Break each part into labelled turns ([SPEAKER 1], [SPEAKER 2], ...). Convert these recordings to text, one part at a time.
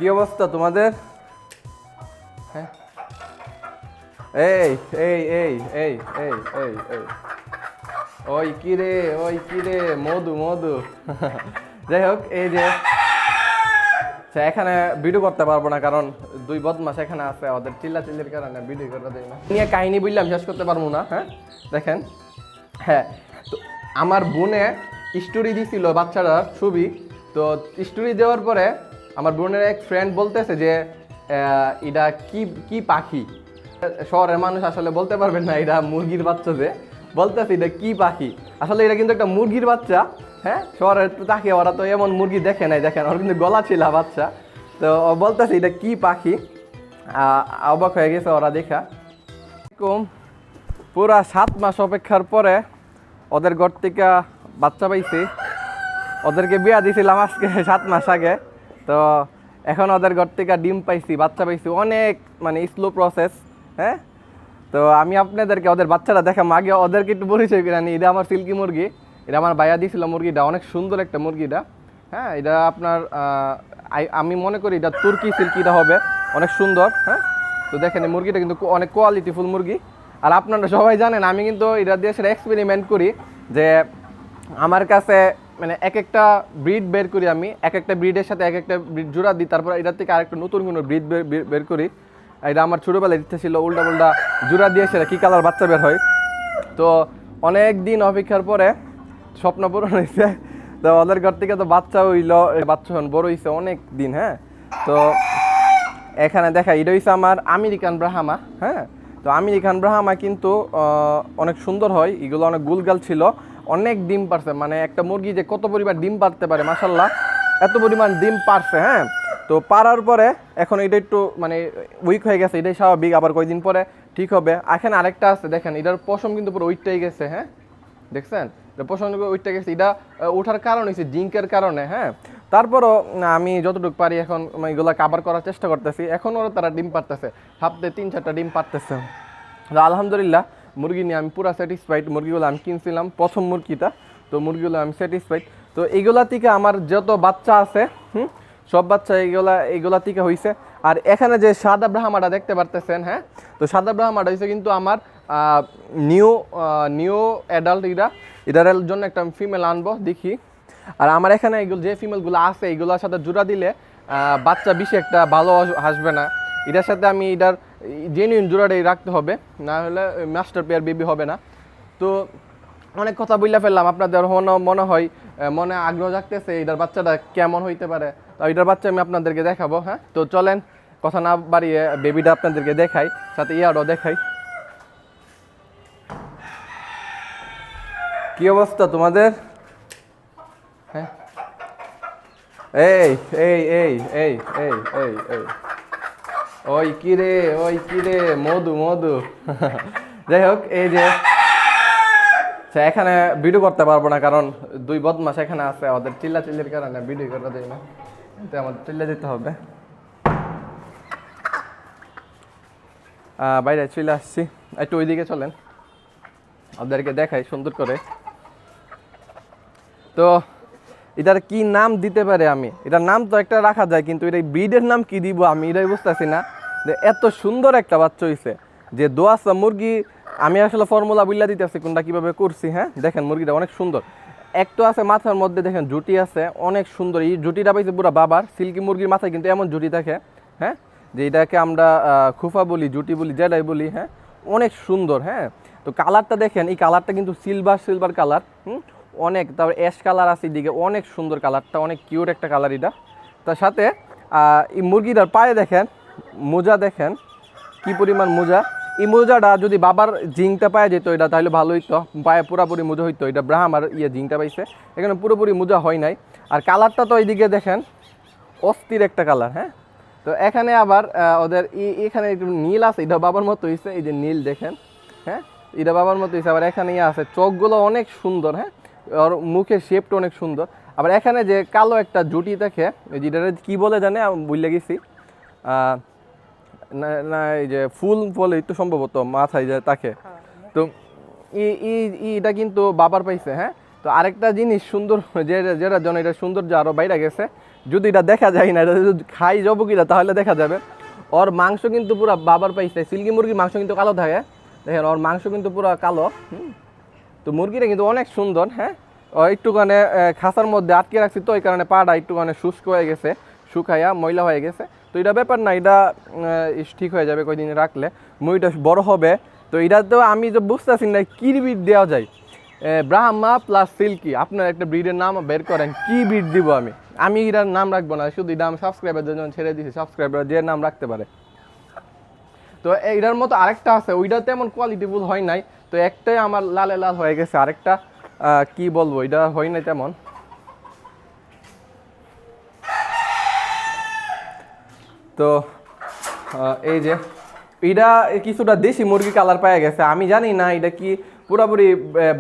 [SPEAKER 1] কি অবস্থা তোমাদের? হ্যাঁ, এই এই এই এই এই এই এই ওই কিরে, ওই কিরে, মধু মধু। যাই হোক, এই যে এখানে ভিডিও করতে পারবো না, কারণ দুই বদমাস এখানে আছে, ওদের চিল্লাচিল্লির কারণে ভিডিও করতে দেয় না। নিয়ে কাহিনী বললাম, শেষ করতে পারবো না। হ্যাঁ দেখেন, হ্যাঁ, তো আমার বোনে স্টোরি দিছিল বাচ্চাটার ছবি। তো স্টোরি দেওয়ার পরে আমার বোনের এক ফ্রেন্ড বলতেছে যে এটা কি কি পাখি। শহরের মানুষ আসলে বলতে পারবেন না এটা মুরগির বাচ্চা, যে বলতেছে এটা কি পাখি। আসলে এটা কিন্তু একটা মুরগির বাচ্চা। হ্যাঁ, শহরের তাকিয়ে ওরা তো এমন মুরগি দেখে নাই, দেখেন ওর কিন্তু গলা ছিল বাচ্চা। তো বলতেছে এটা কি পাখি, অবাক হয়ে গেছে ওরা দেখা। পুরা 7 মাস অপেক্ষার পরে ওদের ঘর থেকে বাচ্চা পাইছি। ওদেরকে বিয়া দিয়েছিলাম আজকে 7 মাস আগে। তো এখন ওদের ঘর থেকে ডিম পাইছি, বাচ্চা পাইছি, অনেক মানে স্লো প্রসেস। হ্যাঁ, তো আমি আপনাদেরকে ওদের বাচ্চাটা দেখাম। আগে ওদেরকে একটু পরিচয় করে নিই। এটা আমার সিল্কি মুরগি, এটা আমার ভাইয়া দিয়েছিল মুরগিটা, অনেক সুন্দর একটা মুরগিটা। হ্যাঁ, এটা আপনার আমি মনে করি এটা তুর্কি সিল্কিটা হবে, অনেক সুন্দর। হ্যাঁ, তো দেখেন এই মুরগিটা কিন্তু অনেক কোয়ালিটিফুল মুরগি। আর আপনারা সবাই জানেন আমি কিন্তু এটা দিয়ে সেটা এক্সপেরিমেন্ট করি, যে আমার কাছে মানে এক একটা ব্রিড বের করি, আমি এক একটা ব্রিডের সাথে এক একটা ব্রিড জোড়া দিই, তারপর এটার থেকে আরেকটা নতুন কোনো ব্রিড বের করি। এটা আমার ছোটোবেলায় ইচ্ছা ছিল উল্টা পাল্টা জোড়া দিয়ে সেটা কী কালার বাচ্চা বের হয়। তো অনেক দিন অপেক্ষার পরে স্বপ্ন পূরণ হয়েছে। তো ওদের ঘর থেকে তো বাচ্চা হইল, বাচ্চা হন বড় হয়েছে অনেক দিন। হ্যাঁ, তো এখানে দেখা এটা হচ্ছে আমার আমেরিকান ব্রাহ্মা। হ্যাঁ, তো আমেরিকান ব্রাহ্মা কিন্তু অনেক সুন্দর হয়, এগুলো অনেক গুলগাল ছিল, অনেক ডিম পারছে। মানে একটা মুরগি যে কত পরিমাণ ডিম পারতে পারে, মাশাল্লাহ এত পরিমাণ ডিম পারছে। হ্যাঁ, তো পারার পরে এখন এটা একটু মানে উইক হয়ে গেছে, এটাই স্বাভাবিক, আবার কয়েকদিন পরে ঠিক হবে। এখানে আরেকটা আছে, দেখেন এটার পশম কিন্তু পুরো উইকটাই গেছে। হ্যাঁ, দেখছেন পশম উইকটা গেছে, এটা ওঠার কারণ হচ্ছে জিঙ্কের কারণে। হ্যাঁ, তারপরও আমি যতটুকু পারি এখন এগুলো কাভার করার চেষ্টা করতেছি। এখন ওরা তারা ডিম পারতেছে, সপ্তাহে 3-4টা ডিম পারতেছে। আলহামদুলিল্লাহ মুরগি নিয়ে আমি পুরো স্যাটিসফাইড। মুরগিগুলো আমি কিনছিলাম প্রথম মুরগিটা, তো মুরগিগুলো আমি স্যাটিসফাইড। তো এইগুলা থেকে আমার যত বাচ্চা আছে সব বাচ্চা এইগুলা থেকে হয়েছে। আর এখানে যে সাদা ব্রাহ্মাটা দেখতে পারতেছেন, হ্যাঁ, তো সাদা ব্রাহ্মাটা হয়েছে কিন্তু আমার নিউ অ্যাডাল্ট। এটার জন্য একটা ফিমেল আনবো দেখি। আর আমার এখানে এগুলো যে ফিমেলগুলো আছে এইগুলোর সাথে জোড়া দিলে বাচ্চা বেশি একটা ভালো আসবে না। এটার সাথে আমি এটার জেনুইন জোড়াটাই রাখতে হবে, না হলে মাস্টার পেয়ার বেবি হবে না। তো অনেক কথা বললে ফেললাম, আপনাদের মনে হয় মনে আগ্রহ জাগতেছে এটার বাচ্চাটা কেমন হইতে পারে। তো এটার বাচ্চা আমি আপনাদেরকে দেখাবো। হ্যাঁ, তো চলেন কথা না বাড়িয়ে বেবিটা আপনাদেরকে দেখাই, সাথে ইয়ারও দেখাই। কি অবস্থা তোমাদের? হ্যাঁ, এই এই এই এই এই এই এই ওই কিরে, ওই কিরে, মধু মধু। যাই হোক, এই যে এখানে ভিডিও করতে পারবো না, কারণ দুই বদমাস এখানে আছে, ওদের চিল্লাচিল্লির কারণে ভিডিও করতে দেয় না। তো আমাদের চিল্লা দিতে হবে। বাইরে চলে আসছি, একটু ওইদিকে চলেন, ওদেরকে দেখাই সুন্দর করে। তো এটার কি নাম দিতে পারে, আমি এটার নাম তো একটা রাখা যায়, কিন্তু এটা ব্রিডের নাম কি দিব আমি এটাই বুঝতেছি না। যে এত সুন্দর একটা বাচ্চা হয়েছে, যে দোয়াশা মুরগি আমি আসলে ফর্মুলা বুল্লা দিতেছি কোনটা কীভাবে করছি। হ্যাঁ, দেখেন মুরগিটা অনেক সুন্দর, একটু আছে মাথার মধ্যে, দেখেন জুটি আছে অনেক সুন্দর। এই জুটিটা পাইছে পুরো বাবার। সিল্কি মুরগির মাথায় কিন্তু এমন জুটি থাকে, হ্যাঁ, যে এটাকে আমরা খুফা বলি, জুটি বলি, যেটাই বলি। হ্যাঁ, অনেক সুন্দর। হ্যাঁ, তো কালারটা দেখেন, এই কালারটা কিন্তু সিলভার কালার। অনেক, তারপর অ্যাশ কালার আছে এদিকে, অনেক সুন্দর কালারটা, অনেক কিউট একটা কালার এটা। তার সাথে এই মুরগিটার পায়ে দেখেন মোজা, দেখেন কি পরিমাণ মোজা। এই মোজাটা যদি বাবার জিংটা পায়ে যেত এটা, তাহলে ভালো হইতো, পায়ে পুরাপুরি মোজা হইতো। এটা ব্রাহ্মার জিংটা পাইছে, এখানে পুরোপুরি মোজা হয় নাই। আর কালারটা তো এইদিকে দেখেন অস্থির একটা কালার। হ্যাঁ, তো এখানে আবার ওদের এখানে একটু নীল আছে, এটা বাবার মতো হয়েছে, এই যে নীল দেখেন। হ্যাঁ, এটা বাবার মতো হয়েছে। আবার এখানে আছে চোখগুলো অনেক সুন্দর। হ্যাঁ, ওর মুখের শেপটা অনেক সুন্দর। আবার এখানে যে কালো একটা জুটি দেখে, যেটা কি বলে জানে আমি বুঝলে গেছি, না এই যে ফুল বলে একটু সম্ভবত মাথায় যায় তাকে। তো এটা কিন্তু বাবার পাইছে। হ্যাঁ, তো আরেকটা জিনিস সুন্দর, যেটার জন্য এটা সৌন্দর্য আরও বাইরে গেছে, যদি এটা দেখা যায় না, এটা যদি খাই যাবো কিনা তাহলে দেখা যাবে। ওর মাংস কিন্তু পুরো বাবার পাইছে। সিল্কি মুরগির মাংস কিন্তু কালো থাকে, দেখেন ওর মাংস কিন্তু পুরো কালো। তো মুরগিটা কিন্তু অনেক সুন্দর। হ্যাঁ, ও একটুখানে খাঁচার মধ্যে আটকে রাখছি, তো এই কারণে পাটা একটুখানে শুষ্ক হয়ে গেছে, শুকাইয়া ময়লা হয়ে গেছে। তো এটা ব্যাপার না, এটা ঠিক হয়ে যাবে কয়দিন রাখলে, মুরগিটা বড় হবে। তো এটা তো আমি তো বুঝতেছি না কী ব্রিড দেওয়া যায়। ব্রাহ্মা প্লাস সিল্কি, আপনার একটা ব্রিডের নাম বের করেন, কি ব্রিড দিব আমি এটার নাম রাখবো না, শুধু এটা আমি সাবস্ক্রাইবারদের জন্য ছেড়ে দিয়েছি, সাবস্ক্রাইবার যে নাম রাখতে পারে। তো এইটার মতো আরেকটা আছে, ওইটা তেমন কোয়ালিটিফুল হয় নাই। তো একটাই আমার লালে লাল হয়ে গেছে, আরেকটা কি বলবো, এটা হয় নাই তেমন। তো এই যে এটা কিছুটা দেশি মুরগি কালার পাওয়া গেছে, আমি জানি না এটা কি পুরোপুরি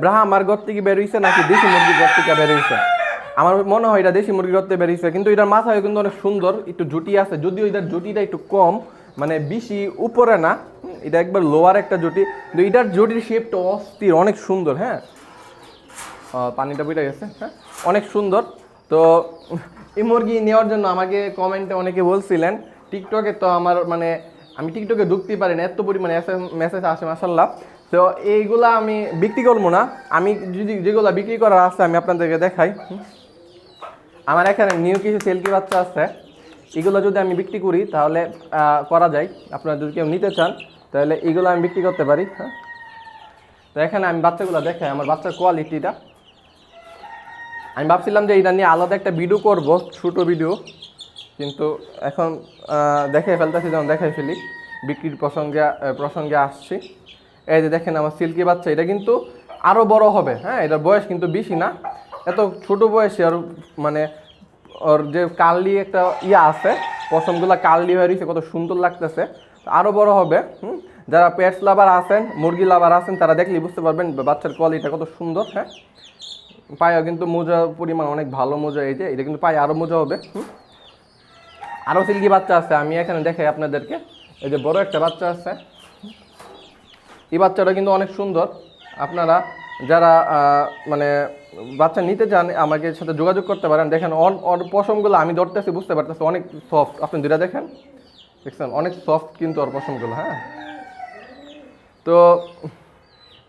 [SPEAKER 1] ব্রাহ্মার ঘর থেকে বেরোইছে নাকি দেশি মুরগির ঘর থেকে বেরোইছে। আমার মনে হয় এটা দেশি মুরগির ঘর থেকে বেরোইছে, কিন্তু এটার মাথায় কিন্তু অনেক সুন্দর, একটু জুটি আছে, যদিও এটার জুটিটা একটু কম, মানে বেশি উপরে না, এটা একবার লোয়ার একটা জুটি, কিন্তু এটার জুটির শেপটা অস্থির, অনেক সুন্দর। হ্যাঁ, পানিটা বেড়ে গেছে। হ্যাঁ, অনেক সুন্দর। তো এই মুরগি নেওয়ার জন্য আমাকে কমেন্টে অনেকে বলছিলেন, টিকটকে তো আমার মানে আমি টিকটকে ঢুকতে পারি না, এত পরিমাণে মেসেজ আসে মাশাআল্লাহ। তো এইগুলা আমি বিক্রি করবো না, আমি যদি যেগুলো বিক্রি করার আছে আমি আপনাদেরকে দেখাই। আমার এখানে নিউ কিছু সেলকি বাচ্চা আছে, এগুলো যদি আমি বিক্রি করি তাহলে করা যায়। আপনারা যদি কেউ নিতে চান তাহলে এগুলো আমি বিক্রি করতে পারি। হ্যাঁ, তো এখানে আমি বাচ্চাগুলো দেখাই, আমার বাচ্চার কোয়ালিটিটা। আমি ভাবছিলাম যে এটা নিয়ে আলাদা একটা ভিডিও করব, ছোটো ভিডিও, কিন্তু এখন দেখে ফেলতেছি, যেমন দেখাই ফেলি, বিক্রির প্রসঙ্গে আসছি। এই যে দেখেন আমার সিল্কি বাচ্চা, এটা কিন্তু আরও বড় হবে। হ্যাঁ, এটার বয়স কিন্তু বেশি না, এত ছোট বয়সে। আর মানে ওর যে কার্লি একটা আছে, পশমগুলো কার্লি হয়ে রয়েছে, কত সুন্দর লাগতেছে। আরও বড় হবে। যারা পেটস লাভার আছেন, মুরগি লাভার আছেন, তারা দেখলেই বুঝতে পারবেন বাচ্চার কোয়ালিটিটা কত সুন্দর। হ্যাঁ, পায়েও কিন্তু মোজার পরিমাণ অনেক ভালো মোজা, এই যে এটা কিন্তু পায়ে আরও মোজা হবে। আরও সিল্কি বাচ্চা আছে, আমি এখানে দেখাই আপনাদেরকে। এই যে বড় একটা বাচ্চা আছে, এই বাচ্চাটা কিন্তু অনেক সুন্দর। আপনারা যারা মানে বাচ্চা নিতে চান আমাকে সাথে যোগাযোগ করতে পারেন। দেখেন ওর পশমগুলো আমি ধরতেছি, বুঝতে পারতেছি অনেক সফট। আপনি দুটা দেখেন, দেখছেন অনেক সফট কিন্তু ওর পশমগুলো। হ্যাঁ, তো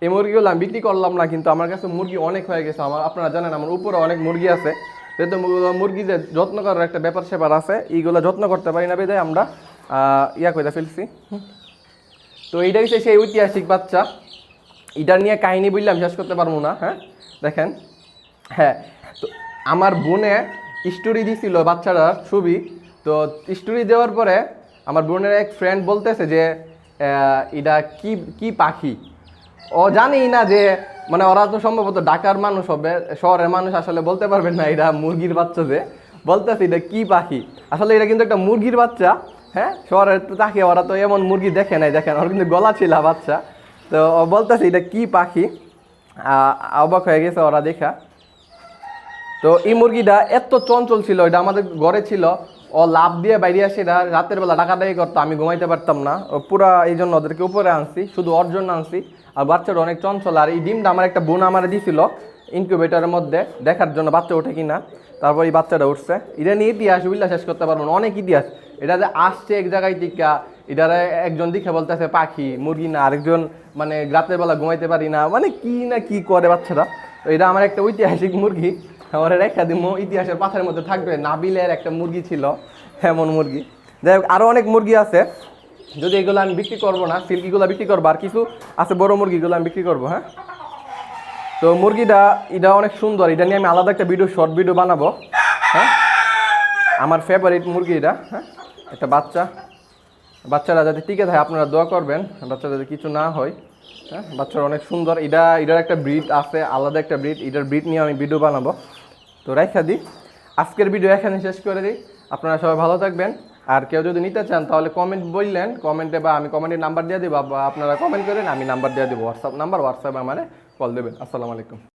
[SPEAKER 1] এই মুরগিগুলো আমি বিক্রি করলাম না, কিন্তু আমার কাছে মুরগি অনেক হয়ে গেছে। আপনারা জানেন আমার উপরে অনেক মুরগি আছে, যেহেতু মুরগি যে যত্ন করার একটা ব্যাপার স্যাপার আছে, এইগুলো যত্ন করতে পারি না, বেঁধে আমরা করে ফেলছি। তো এইটাই সেই ঐতিহাসিক বাচ্চা, এটার নিয়ে কাহিনী বললে আমি শেষ করতে পারবো না। হ্যাঁ, দেখেন। হ্যাঁ, তো আমার বোনে স্টোরি দিছিল বাচ্চাটার ছবি। তো স্টোরি দেওয়ার পরে আমার বোনের এক ফ্রেন্ড বলতেছে যে এটা কি কি পাখি। ও জানেই না যে মানে ওরা তো সম্ভবত ঢাকার মানুষ হবে, শহরের মানুষ আসলে বলতে পারবেন না এটা মুরগির বাচ্চা। যে বলতেছে এটা কি পাখি, আসলে এটা কিন্তু একটা মুরগির বাচ্চা। হ্যাঁ, শহরের তো তাকে ওরা তো এমন মুরগি দেখে নাই, দেখেন ওর কিন্তু গলা ছিল বাচ্চা। তো ও বলতেছে এটা কি পাখি, অবাক হয়ে গেছে ওরা দেখা। তো এই মুরগিটা এত চঞ্চল ছিল, এটা আমাদের ঘরে ছিল, ও লাভ দিয়ে বাইরে আসে, এটা রাতের বেলা ডাকাডাকি করতো, আমি ঘুমাইতে পারতাম না, পুরা এই জন্য ওদেরকে উপরে আনছি, শুধু ওর জন্য আনছি। আর বাচ্চাটা অনেক চঞ্চল। আর এই ডিমটা আমার একটা বোন আমার দিছিল ইনকিউবেটরের মধ্যে দেখার জন্য বাচ্চা ওঠে কিনা, তারপর এই বাচ্চাটা উঠছে। এটা নিয়ে ইতিহাস উল্লা শেষ করতে পারবো না, অনেক ইতিহাস। এটা যে আসছে এক জায়গায় টিকা, এটারে একজন দেখে বলতেছে পাখি, মুরগি না, আরেকজন মানে রাতের বেলা ঘুমাইতে পারি না, মানে কি না কি করে বাচ্চাটা। তো এটা আমার একটা ঐতিহাসিক মুরগি, আমার রেখা দিব, ইতিহাসের পাথরের মধ্যে থাকবে। নাবিলের একটা মুরগি ছিল, এমন মুরগি। যাই হোক, আরও অনেক মুরগি আছে, যদি এগুলো আমি বিক্রি করবো না, সিল্কিগুলো বিক্রি করবো, আর কিছু আছে বড় মুরগিগুলো আমি বিক্রি করবো। হ্যাঁ, তো মুরগিটা এটা অনেক সুন্দর, এটা নিয়ে আমি আলাদা একটা ভিডিও, শর্ট ভিডিও বানাবো। হ্যাঁ, আমার ফেভারিট মুরগি এটা। হ্যাঁ, একটা বাচ্চারা যাতে টিকে থাকে আপনারা দোয়া করবেন, বাচ্চারা যাতে কিছু না হয়। হ্যাঁ, বাচ্চারা অনেক সুন্দর। এটার একটা ব্রিড আছে, আলাদা একটা ব্রিড, এটার ব্রিড নিয়ে আমি ভিডিও বানাবো। তো রাইখা দিই, আজকের ভিডিও এখানে শেষ করে দিই। আপনারা সবাই ভালো থাকবেন। আর কেউ যদি নিতে চান তাহলে কমেন্ট বললেন, কমেন্টে, বা আমি কমেন্টের নাম্বার দিয়ে দেবো, বা আপনারা কমেন্ট করেন, আমি নাম্বার দিয়ে দেবো, হোয়াটসঅ্যাপ নাম্বার, হোয়াটসঅ্যাপে আমার কল দেবেন। আসসালামু আলাইকুম।